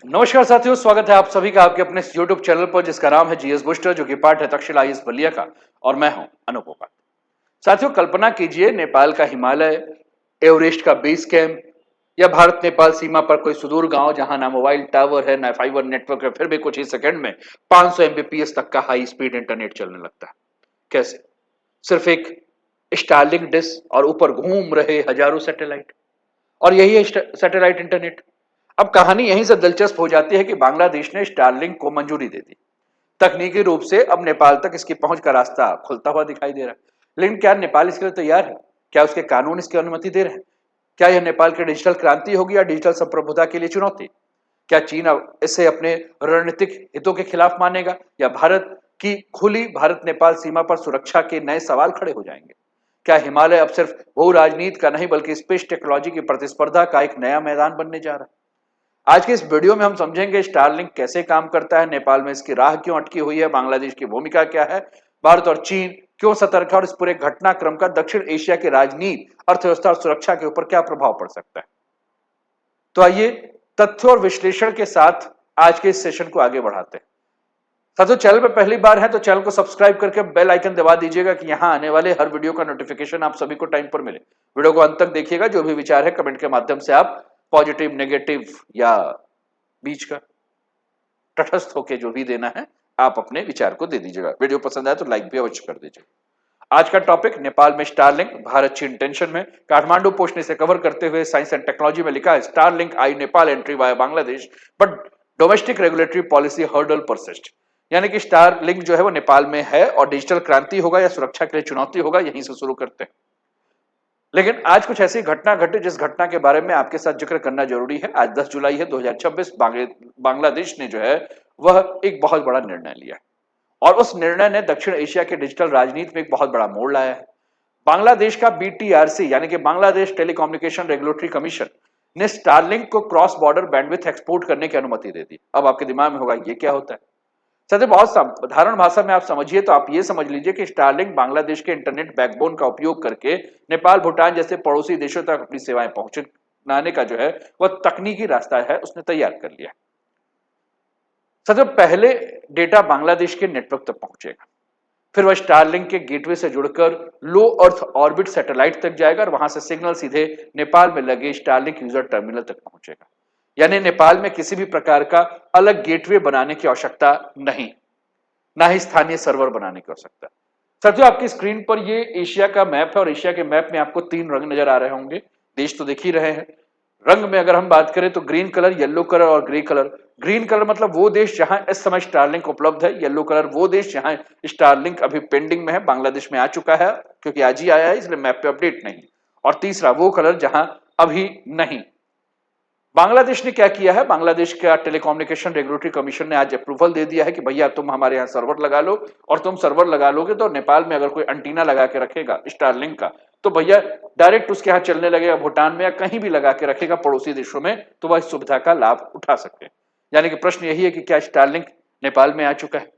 नमस्कार साथियों, स्वागत है आप सभी का आपके अपने YouTube चैनल पर जिसका नाम है जीएस बूस्टर, जो कि पार्ट है तक्षशिला आईएएस बलिया का। और मैं हूं अनूप उपाध्याय। साथियों, कल्पना कीजिए नेपाल का हिमालय, एवरेस्ट का बेस कैंप या भारत नेपाल सीमा पर कोई सुदूर गांव जहां ना मोबाइल टावर है ना फाइबर नेटवर्क है, फिर भी कुछ ही सेकंड में 500 एमबीपीएस तक का हाई स्पीड इंटरनेट चलने लगता है। कैसे? सिर्फ एक स्टारलिंक डिश और ऊपर घूम रहे हजारों सैटेलाइट, और यही है सैटेलाइट इंटरनेट। अब कहानी यहीं से दिलचस्प हो जाती है कि बांग्लादेश ने स्टारलिंक को मंजूरी दे दी। तकनीकी रूप से अब नेपाल तक इसकी पहुंच का रास्ता खुलता हुआ दिखाई दे रहा है। लेकिन क्या नेपाल इसके लिए तैयार है? क्या उसके कानून इसकी अनुमति दे रहे हैं? क्या यह नेपाल की डिजिटल क्रांति होगी या डिजिटल संप्रभुता के लिए चुनौती? क्या चीन अब इसे अपने रणनीतिक हितों के खिलाफ मानेगा, या भारत की खुली भारत नेपाल सीमा पर सुरक्षा के नए सवाल खड़े हो जाएंगे? क्या हिमालय अब सिर्फ भू राजनीति का नहीं बल्कि स्पेस टेक्नोलॉजी की प्रतिस्पर्धा का एक नया मैदान बनने जा रहा है? आज के इस वीडियो में हम समझेंगे स्टारलिंक कैसे काम करता है, नेपाल में इसकी राह क्यों अटकी हुई है, बांग्लादेश की भूमिका क्या है, भारत और चीन क्यों सतर्क है, और इस पूरे घटनाक्रम का दक्षिण एशिया की राजनीति, अर्थव्यवस्था और सुरक्षा के ऊपर क्या प्रभाव पड़ सकता है। तो आइए तथ्यों और विश्लेषण के साथ आज के इस सेशन को आगे बढ़ाते हैं। साथियों, चैनल पर पहली बार है तो चैनल को सब्सक्राइब करके बेल आइकन दबा दीजिएगा कि यहां आने वाले हर वीडियो का नोटिफिकेशन आप सभी को टाइम पर मिले। वीडियो को अंत तक देखिएगा। जो भी विचार है कमेंट के माध्यम से आप पॉजिटिव, नेगेटिव या बीच का तटस्थ होकर जो भी देना है आप अपने विचार को दे दीजिएगा। वीडियो पसंद आए तो लाइक भी अवश्य कर दीजिएगा। आज का टॉपिक नेपाल में स्टारलिंक, भारत चीन टेंशन में। काठमांडू पोस्ट ने इसे कवर करते हुए साइंस एंड टेक्नोलॉजी में लिखा है, Starlink I Nepal entry via Bangladesh but domestic regulatory policy hurdle persist. यानी कि स्टारलिंक जो है वो नेपाल में है और डिजिटल क्रांति होगा या सुरक्षा के लिए चुनौती होगा, यहीं से शुरू करते हैं। लेकिन आज कुछ ऐसी घटना घटी जिस घटना के बारे में आपके साथ जिक्र करना जरूरी है। आज 10 जुलाई है 2026। बांग्लादेश ने जो है वह एक बहुत बड़ा निर्णय लिया और उस निर्णय ने दक्षिण एशिया के डिजिटल राजनीति में एक बहुत बड़ा मोड़ लाया है। बांग्लादेश का बीटीआरसी यानी कि बांग्लादेश टेलीकम्युनिकेशन रेगुलेटरी कमीशन ने स्टारलिंक को क्रॉस बॉर्डर बैंडविड्थ एक्सपोर्ट करने की अनुमति दे दी। अब आपके दिमाग में होगा ये क्या होता है। सर, बहुत साधारण भाषा में आप समझिए तो आप ये समझ लीजिए कि स्टारलिंक बांग्लादेश के इंटरनेट बैकबोन का उपयोग करके नेपाल, भूटान जैसे पड़ोसी देशों तक अपनी सेवाएं पहुंचाने का जो है वह तकनीकी रास्ता है उसने तैयार कर लिया। सबसे पहले डेटा बांग्लादेश के नेटवर्क तक पहुंचेगा, फिर वह स्टारलिंक के गेटवे से जुड़कर लो अर्थ ऑर्बिट सैटेलाइट तक जाएगा और वहां से सिग्नल सीधे नेपाल में लगे स्टारलिंक यूजर टर्मिनल तक पहुंचेगा। यानी नेपाल में किसी भी प्रकार का अलग गेटवे बनाने की आवश्यकता नहीं, ना ही स्थानीय सर्वर बनाने की आवश्यकता। साथियों, आपकी स्क्रीन पर ये एशिया का मैप है और एशिया के मैप में आपको 3 रंग नजर आ रहे होंगे। देश तो देख ही रहे हैं। रंग में अगर हम बात करें तो ग्रीन कलर, येलो कलर और ग्रे कलर। ग्रीन कलर मतलब वो देश जहां इस समय स्टारलिंक उपलब्ध है, येलो कलर वो देश जहां स्टारलिंक अभी पेंडिंग में है, बांग्लादेश में आ चुका है क्योंकि आज ही आया है इसलिए मैप पे अपडेट नहीं, और तीसरा वो कलर जहां अभी नहीं। बांग्लादेश ने क्या किया है, बांग्लादेश का टेलीकम्युनिकेशन रेगुलेटरी कमीशन ने आज अप्रूवल दे दिया है कि भैया तुम हमारे यहाँ सर्वर लगा लो, और तुम सर्वर लगा लोगे तो नेपाल में अगर कोई एंटीना लगा के रखेगा स्टारलिंक का तो भैया डायरेक्ट उसके यहाँ चलने लगेगा, भूटान में या कहीं भी लगा के रखेगा पड़ोसी देशों में, तो वह इस सुविधा का लाभ उठा सकते हैं। यानी कि प्रश्न यही है कि क्या स्टारलिंक नेपाल में आ चुका है,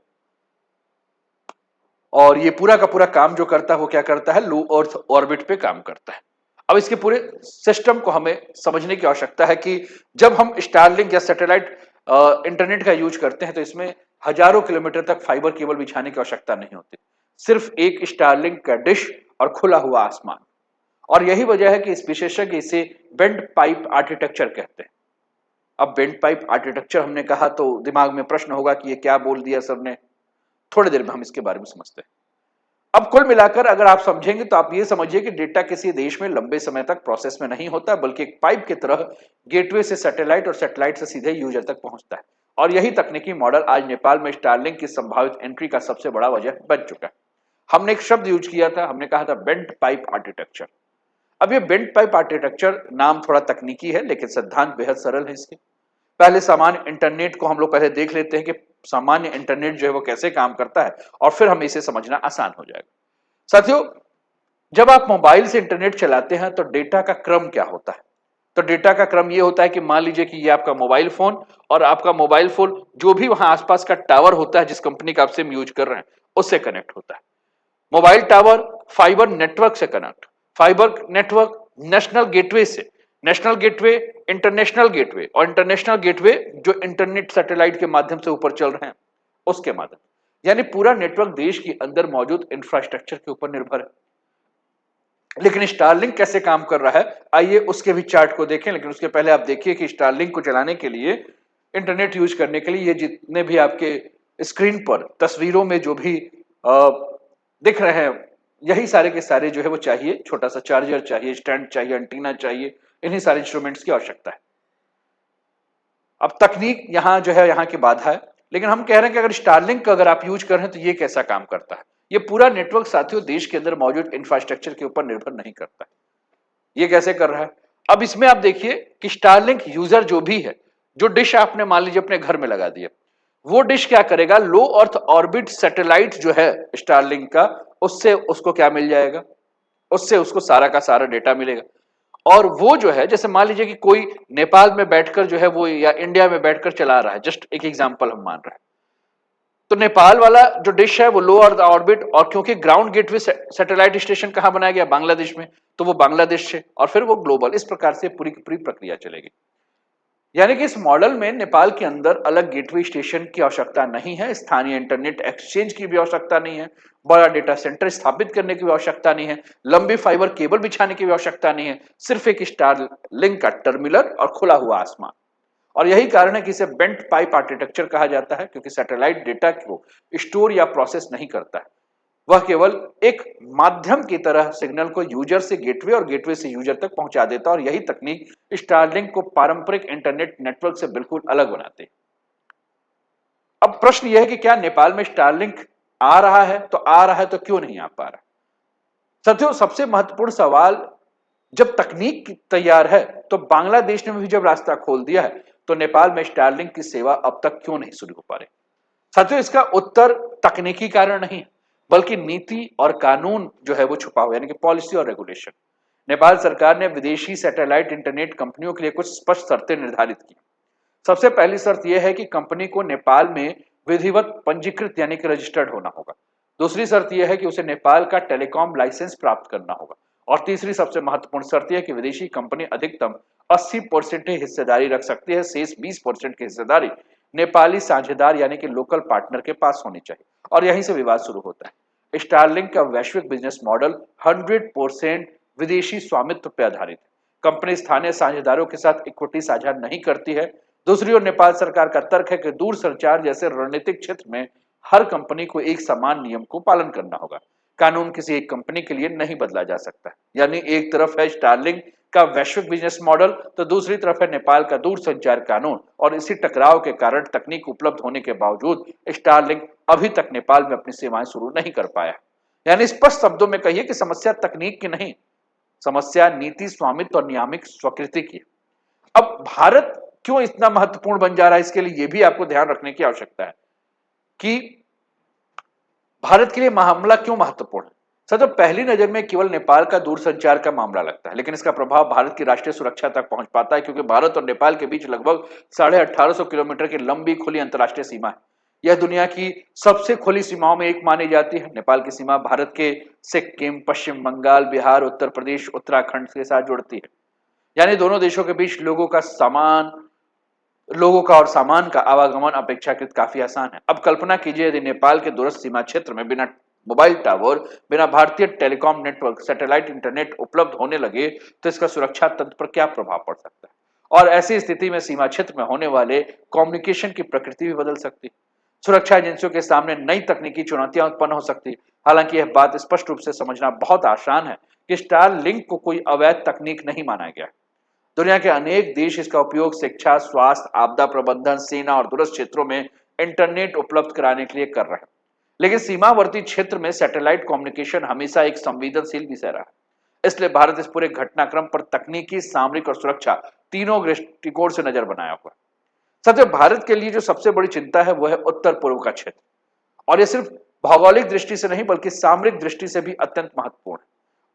और ये पूरा का पूरा काम जो करता है वो क्या करता है, लो अर्थ ऑर्बिट पे काम करता है। अब इसके पूरे सिस्टम को हमें समझने की आवश्यकता है कि जब हम स्टारलिंक या सैटेलाइट इंटरनेट का यूज करते हैं तो इसमें हजारों किलोमीटर तक फाइबर केबल बिछाने की आवश्यकता नहीं होती, सिर्फ एक स्टारलिंक का डिश और खुला हुआ आसमान। और यही वजह है कि इस विशेषज्ञ इसे बेंड पाइप आर्किटेक्चर कहते हैं। अब बेंड पाइप आर्किटेक्चर हमने कहा तो दिमाग में प्रश्न होगा कि ये क्या बोल दिया सर ने। थोड़ी देर में हम इसके बारे में समझते हैं। अब कुल मिलाकर अगर आप समझेंगे तो आप ये समझिए कि डेटा किसी देश में लंबे समय तक प्रोसेस में नहीं होता, बल्कि एक पाइप की तरह गेटवे से सैटेलाइट और सैटेलाइट से सीधे यूजर तक पहुंचता है। और यही तकनीकी मॉडल आज नेपाल में स्टारलिंक की संभावित एंट्री का सबसे बड़ा वजह बन चुका है। हमने एक शब्द यूज किया था, हमने कहा था बेंट पाइप आर्किटेक्चर। अब ये बेंट पाइप आर्किटेक्चर नाम थोड़ा तकनीकी है लेकिन सिद्धांत बेहद सरल है इसके। पहले सामान्य इंटरनेट को हम लोग पहले देख लेते हैं कि सामान्य इंटरनेट जो है वो कैसे काम करता है, और फिर हमें इसे समझना आसान हो जाएगा। साथियों, जब आप मोबाइल से इंटरनेट चलाते हैं तो डेटा का क्रम क्या होता है? तो डेटा का क्रम ये होता है कि मान लीजिए कि ये आपका मोबाइल फोन, और आपका मोबाइल फोन जो भी वहां आसपास का टावर होता है जिस कंपनी का आप सिम यूज कर रहे हैं उससे कनेक्ट होता है। मोबाइल टावर फाइबर नेटवर्क से connect, fibre network national gateway से, नेशनल गेटवे, इंटरनेशनल गेटवे, और इंटरनेशनल गेटवे जो इंटरनेट सैटेलाइट के माध्यम से ऊपर चल रहे हैं उसके माध्यम, यानी पूरा नेटवर्क देश के अंदर मौजूद इंफ्रास्ट्रक्चर के ऊपर निर्भर है। लेकिन स्टारलिंक कैसे काम कर रहा है, आइए उसके भी चार्ट को देखें। लेकिन उसके पहले आप देखिए कि स्टारलिंक को चलाने के लिए, इंटरनेट यूज करने के लिए, ये जितने भी आपके स्क्रीन पर तस्वीरों में जो भी दिख रहे हैं, यही सारे के सारे जो है वो चाहिए। छोटा सा चार्जर चाहिए, स्टैंड चाहिए, एंटीना चाहिए, इन्हीं सारे इंस्ट्रूमेंट्स की आवश्यकता है। अब तकनीक यहां जो है, यहां की बाधा है, लेकिन हम कह रहे हैं कि अगर स्टारलिंक का अगर आप यूज कर रहे हैं तो ये कैसा काम करता है। ये पूरा नेटवर्क साथियों देश के अंदर मौजूद इंफ्रास्ट्रक्चर के ऊपर निर्भर नहीं करता है। ये कैसे कर रहा है, अब इसमें आप देखिए कि स्टारलिंक यूजर जो भी है, जो डिश आपने मान लीजिए अपने घर में लगा दिया, वो डिश क्या करेगा, लो अर्थ ऑर्बिट सैटेलाइट जो है स्टारलिंक का, उससे उसको क्या मिल जाएगा, उससे उसको सारा का सारा डेटा मिलेगा। और वो जो है, जैसे मान लीजिए कि कोई नेपाल में बैठकर जो है वो, या इंडिया में बैठकर चला रहा है, जस्ट एक एग्जांपल हम मान रहे हैं, तो नेपाल वाला जो डिश है वो लो अर्थ ऑर्बिट, और क्योंकि ग्राउंड गेटवे सैटेलाइट स्टेशन कहां बनाया गया, बांग्लादेश में, तो वो बांग्लादेश से, और फिर वो ग्लोबल, इस प्रकार से पूरी की पूरी प्रक्रिया चलेगी। यानी कि इस मॉडल में नेपाल के अंदर अलग गेटवे स्टेशन की आवश्यकता नहीं है, स्थानीय इंटरनेट एक्सचेंज की भी आवश्यकता नहीं है, बड़ा डेटा सेंटर स्थापित करने की भी आवश्यकता नहीं है, लंबी फाइबर केबल बिछाने की भी आवश्यकता नहीं है, सिर्फ एक स्टार लिंक का टर्मिनल और खुला हुआ आसमान। और यही कारण है कि इसे बेंट पाइप आर्किटेक्चर कहा जाता है, क्योंकि सैटेलाइट डेटा को स्टोर या प्रोसेस नहीं करता है, वह केवल एक माध्यम की तरह सिग्नल को यूजर से गेटवे और गेटवे से यूजर तक पहुंचा देता है। और यही तकनीक स्टारलिंक को पारंपरिक इंटरनेट नेटवर्क से बिल्कुल अलग बनाती है। अब प्रश्न यह है कि क्या नेपाल में स्टारलिंक आ रहा है, तो आ रहा है तो क्यों नहीं आ पा रहा। साथियों, सबसे महत्वपूर्ण सवाल, जब तकनीक तैयार है तो बांग्लादेश ने भी जब रास्ता खोल दिया है, तो नेपाल में स्टारलिंक की सेवा अब तक क्यों नहीं शुरू हो पा रही। साथियों, इसका उत्तर तकनीकी कारण नहीं, बल्कि नीति और कानून जो है वो छुपा हुआ, यानी कि पॉलिसी और रेगुलेशन। नेपाल सरकार ने विदेशी सैटेलाइट इंटरनेट कंपनियों के लिए कुछ स्पष्ट शर्तें निर्धारित की। सबसे पहली शर्त यह है कि कंपनी को नेपाल में विधिवत पंजीकृत यानी कि रजिस्टर्ड होना होगा। दूसरी शर्त यह है कि उसे नेपाल का टेलीकॉम लाइसेंस प्राप्त करना होगा। और तीसरी सबसे महत्वपूर्ण शर्त यह है कि विदेशी कंपनी अधिकतम 80% हिस्सेदारी रख सकती है, शेष 20% की हिस्सेदारी नेपाली साझेदार यानी कि लोकल पार्टनर के पास होनी चाहिए। और यहीं से विवाद शुरू होता है। स्टारलिंक का वैश्विक बिजनेस मॉडल 100% विदेशी स्वामित्व पर आधारित है। कंपनी स्थानीय साझेदारों के साथ इक्विटी साझा नहीं करती है। दूसरी ओर नेपाल सरकार का तर्क है कि दूर संचार जैसे रणनीतिक क्षेत्र में हर कंपनी को एक समान नियम को पालन करना होगा। कानून किसी एक कंपनी के लिए नहीं बदला जा सकता। यानी एक तरफ है स्टारलिंक का वैश्विक बिजनेस मॉडल, तो दूसरी तरफ है नेपाल का दूर संचार कानून। और इसी टकराव के कारण तकनीक उपलब्ध होने के बावजूद स्टारलिंक अभी तक नेपाल में अपनी सेवाएं शुरू नहीं कर पाया। यानी स्पष्ट शब्दों में कहिए कि समस्या तकनीक की नहीं, समस्या नीति, स्वामित्व और नियामक स्वीकृति की। अब भारत क्यों इतना महत्वपूर्ण बन जा रहा है, इसके लिए यह भी आपको ध्यान रखने की आवश्यकता है कि भारत के लिए मामला क्यों महत्वपूर्ण है। सर, तो पहली नजर में केवल नेपाल का दूरसंचार का मामला लगता है, लेकिन इसका प्रभाव भारत की राष्ट्रीय सुरक्षा तक पहुंच पाता है, क्योंकि भारत और नेपाल के बीच लगभग 1850 किलोमीटर की लंबी खुली अंतर्राष्ट्रीय सीमा है। यह दुनिया की सबसे खुली सीमाओं में एक मानी जाती है। नेपाल की सीमा भारत के सिक्किम, पश्चिम बंगाल, बिहार, उत्तर प्रदेश, उत्तराखंड के साथ जुड़ती है। यानी दोनों देशों के बीच लोगों का और सामान का आवागमन अपेक्षाकृत काफी आसान है। अब कल्पना कीजिए यदि नेपाल के दूरस्थ सीमा क्षेत्र में बिना मोबाइल टावर, बिना भारतीय टेलीकॉम नेटवर्क, सैटेलाइट इंटरनेट उपलब्ध होने लगे, तो इसका सुरक्षा तंत्र पर क्या प्रभाव पड़ सकता है। और ऐसी स्थिति में सीमा क्षेत्र में होने वाले कम्युनिकेशन की प्रकृति भी बदल सकती है। सुरक्षा एजेंसियों के सामने नई तकनीकी चुनौतियां उत्पन्न हो सकती है। हालांकि यह बात स्पष्ट रूप से समझना बहुत आसान है कि स्टारलिंक को कोई अवैध तकनीक नहीं माना गया। दुनिया के अनेक देश इसका उपयोग शिक्षा, स्वास्थ्य, आपदा प्रबंधन, सेना और दूरस्थ क्षेत्रों में इंटरनेट उपलब्ध कराने के लिए कर रहे हैं। लेकिन सीमावर्ती क्षेत्र में सैटेलाइट कम्युनिकेशन हमेशा एक संवेदनशील विषय रहा है। इसलिए भारत इस पूरे घटनाक्रम पर तकनीकी, सामरिक और सुरक्षा तीनों दृष्टिकोण से नजर बनाया हुआ है। साथियों, भारत के लिए जो सबसे बड़ी चिंता है वह है उत्तर पूर्व का क्षेत्र। और यह सिर्फ भौगोलिक दृष्टि से नहीं बल्कि सामरिक दृष्टि से भी अत्यंत महत्वपूर्ण है।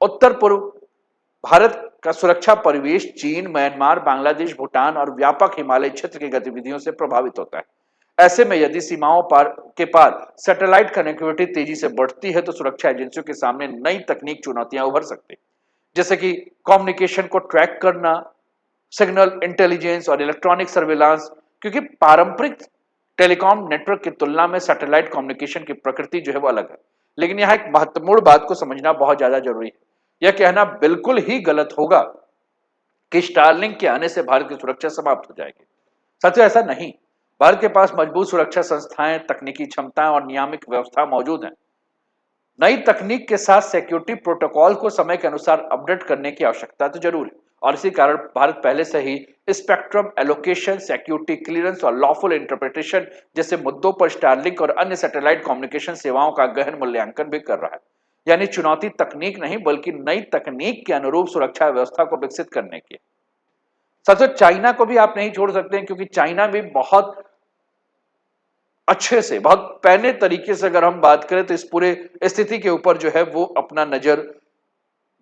उत्तर पूर्व भारत का सुरक्षा परिवेश चीन, म्यांमार, बांग्लादेश, भूटान और व्यापक हिमालय क्षेत्र की गतिविधियों से प्रभावित होता है। ऐसे में यदि सीमाओं के पार सैटेलाइट कनेक्टिविटी तेजी से बढ़ती है, तो सुरक्षा एजेंसियों के सामने नई तकनीक चुनौतियां उभर सकती है, जैसे कि कम्युनिकेशन को ट्रैक करना, सिग्नल इंटेलिजेंस और इलेक्ट्रॉनिक सर्विलांस, क्योंकि पारंपरिक टेलीकॉम नेटवर्क की तुलना में सैटेलाइट कम्युनिकेशन की प्रकृति जो है वो अलग है। लेकिन यहाँ एक महत्वपूर्ण बात को समझना बहुत ज्यादा जरूरी है। यह कहना बिल्कुल ही गलत होगा कि स्टारलिंक के आने से भारत की सुरक्षा समाप्त हो जाएगी। साथियों, ऐसा नहीं। भारत के पास मजबूत सुरक्षा संस्थाएं, तकनीकी क्षमताएं और नियामक व्यवस्था मौजूद है। नई तकनीक के साथ सिक्योरिटी प्रोटोकॉल को समय के अनुसार अपडेट करने की आवश्यकता तो जरूर है, और इसी कारण भारत पहले से ही स्पेक्ट्रम एलोकेशन, सिक्योरिटी क्लियरेंस और लॉफुल इंटरप्रिटेशन जैसे मुद्दों पर स्टारलिंक और अन्य सैटेलाइट कम्युनिकेशन सेवाओं का गहन मूल्यांकन भी कर रहा है। यानी चुनौती तकनीक नहीं बल्कि नई तकनीक के अनुरूप सुरक्षा व्यवस्था को विकसित करने की। साथियों, चाइना को भी आप नहीं छोड़ सकते हैं, क्योंकि चाइना भी बहुत अच्छे से, बहुत पैने तरीके से अगर हम बात करें तो इस पूरे स्थिति के ऊपर जो है वो अपना नजर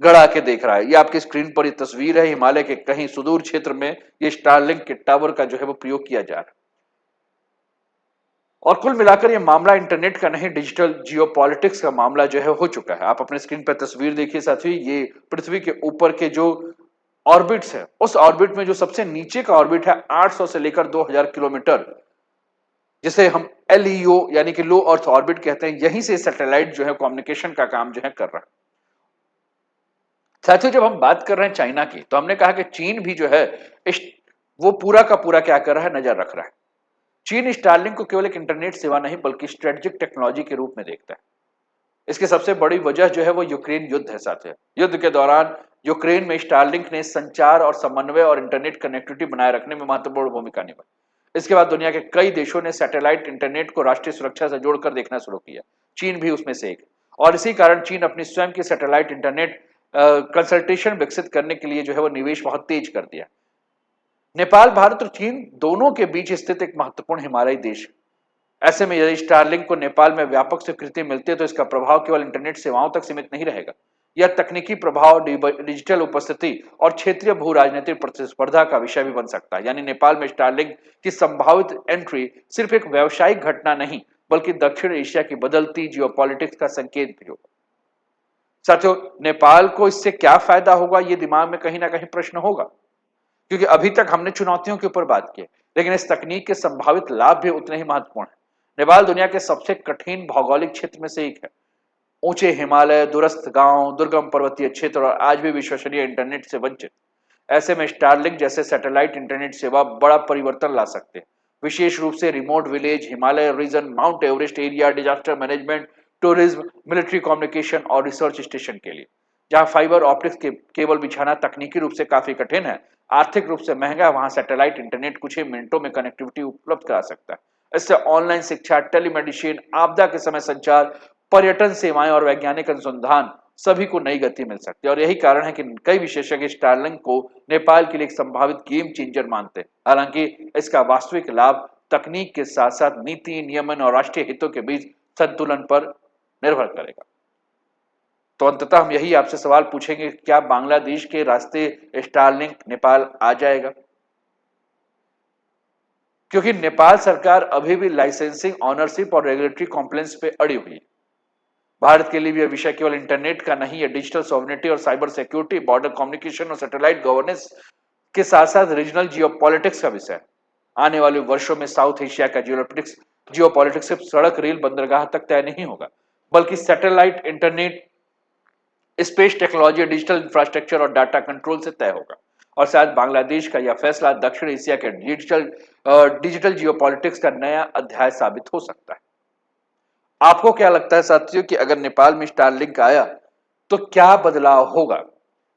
गड़ा के देख रहा है। ये आपकी स्क्रीन पर ये तस्वीर है, हिमालय के कहीं सुदूर क्षेत्र में ये स्टारलिंक के टावर का जो है वो प्रयोग किया जा रहा है। और कुल मिलाकर ये मामला इंटरनेट का नहीं, डिजिटल जियोपॉलिटिक्स का मामला जो है हो चुका है। आप अपने स्क्रीन पर तस्वीर देखिए साथियों, ये पृथ्वी के ऊपर के जो ऑर्बिट्स है, उस ऑर्बिट में जो सबसे नीचे का ऑर्बिट है 800 से लेकर 2000 किलोमीटर, जिसे हम LEO यानी कि लो अर्थ ऑर्बिट कहते हैं, यहीं से सैटेलाइट जो है कम्युनिकेशन का काम जो है कर रहा है। साथियों, जब हम बात कर रहे हैं चाइना की, तो हमने कहा कि चीन भी जो है वो पूरा का पूरा क्या कर रहा है, नजर रख रहा है। चीन स्टारलिंक को केवल एक इंटरनेट सेवा नहीं बल्कि स्ट्रेटेजिक टेक्नोलॉजी के रूप में देखता है। इसकी सबसे बड़ी वजह जो है वो यूक्रेन युद्ध है साथियों। युद्ध के दौरान यूक्रेन में स्टारलिंक ने संचार और समन्वय और इंटरनेट कनेक्टिविटी बनाए रखने में महत्वपूर्ण भूमिका निभाई। इसके बाद दुनिया के कई देशों ने सैटेलाइट इंटरनेट को राष्ट्रीय सुरक्षा से जोड़कर देखना शुरू किया। चीन भी उसमें से एक, और इसी कारण चीन अपनी स्वयं की सैटेलाइट इंटरनेट कंसल्टेशन विकसित करने के लिए जो है वो निवेश बहुत तेज कर दिया। नेपाल, भारत और चीन दोनों के बीच स्थित एक महत्वपूर्ण हिमालयी देश है। ऐसे में यदि स्टारलिंक को नेपाल में व्यापक स्वीकृति मिलती है तो इसका प्रभाव केवल इंटरनेट सेवाओं तक सीमित नहीं रहेगा। यह तकनीकी प्रभाव, डिजिटल उपस्थिति और क्षेत्रीय भू राजनीतिक प्रतिस्पर्धा का विषय भी बन सकता है। यानी नेपाल में स्टारलिंक की संभावित एंट्री सिर्फ एक व्यावसायिक घटना नहीं बल्कि दक्षिण एशिया की बदलती जियोपॉलिटिक्स का संकेत भी होगा। साथियों, नेपाल को इससे क्या फायदा होगा, ये दिमाग में कहीं ना कहीं प्रश्न होगा, क्योंकि अभी तक हमने चुनौतियों के ऊपर बात की, लेकिन इस तकनीक के संभावित लाभ भी उतने ही महत्वपूर्ण हैं। नेपाल दुनिया के सबसे कठिन भौगोलिक क्षेत्र में से एक है। ऊंचे हिमालय, दूरस्थ गांव, दुर्गम पर्वतीय क्षेत्र और आज भी विश्वसनीय इंटरनेट से वंचित। ऐसे में स्टारलिंक जैसे सैटेलाइट इंटरनेट सेवा बड़ा परिवर्तन ला सकते हैं, विशेष रूप से remote village, Himalaya region, Mount Everest area, disaster management, tourism, military communication और रिसर्च स्टेशन के लिए। जहां फाइबर ऑप्टिक्स के केबल बिछाना तकनीकी रूप से काफी कठिन है, आर्थिक रूप से महंगा, वहां सैटेलाइट इंटरनेट कुछ ही मिनटों में कनेक्टिविटी उपलब्ध करा सकता है। इससे ऑनलाइन शिक्षा, टेलीमेडिसिन, आपदा के समय संचार, पर्यटन सेवाएं और वैज्ञानिक अनुसंधान सभी को नई गति मिल सकती है। और यही कारण है कि कई विशेषज्ञ स्टारलिंक को नेपाल के लिए एक संभावित गेम चेंजर मानते हैं। हालांकि इसका वास्तविक लाभ तकनीक के साथ साथ नीति, नियमन और राष्ट्रीय हितों के बीच संतुलन पर निर्भर करेगा। तो अंततः हम यही आपसे सवाल पूछेंगे, क्या बांग्लादेश के रास्ते स्टारलिंक नेपाल आ जाएगा? क्योंकि नेपाल सरकार अभी भी लाइसेंसिंग, ऑनरशिप और रेगुलेटरी कॉम्प्लायंस पे अड़ी हुई है। भारत के लिए भी यह विषय केवल इंटरनेट का नहीं है, डिजिटल सॉवरेनिटी और साइबर सिक्योरिटी, बॉर्डर कम्युनिकेशन और सैटेलाइट गवर्नेंस के साथ साथ रीजनल जियोपॉलिटिक्स का विषय है। आने वाले वर्षों में साउथ एशिया का जियोपॉलिटिक्स सिर्फ सड़क, रेल, बंदरगाह तक तय नहीं होगा, बल्कि satellite, internet, space technology, digital infrastructure और डाटा कंट्रोल से तय होगा। और शायद बांग्लादेश का यह फैसला दक्षिण एशिया के डिजिटल जियोपॉलिटिक्स का नया अध्याय साबित हो सकता है। आपको क्या लगता है साथियों कि अगर नेपाल में स्टारलिंक आया तो क्या बदलाव होगा?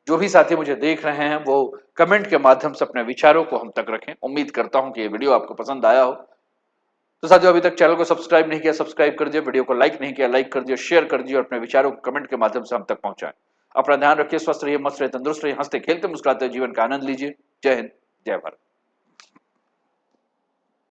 जो भी साथी मुझे देख रहे हैं वो कमेंट के माध्यम से अपने विचारों को हम तक रखें। उम्मीद करता हूं कि ये वीडियो आपको पसंद आया हो। तो साथियों, अभी तक चैनल को सब्सक्राइब नहीं किया, सब्सक्राइब कर दिया, वीडियो को लाइक नहीं किया, लाइक कर दिया, शेयर कर दिया और अपने विचारों को कमेंट के माध्यम से हम तक पहुंचाएं। अपना ध्यान रखिए, स्वस्थ रहिए, मस्त रहिए, तंदुरुस्त रहिए, हंसते खेलते मुस्कुराते जीवन का आनंद लीजिए। जय हिंद, जय भारत।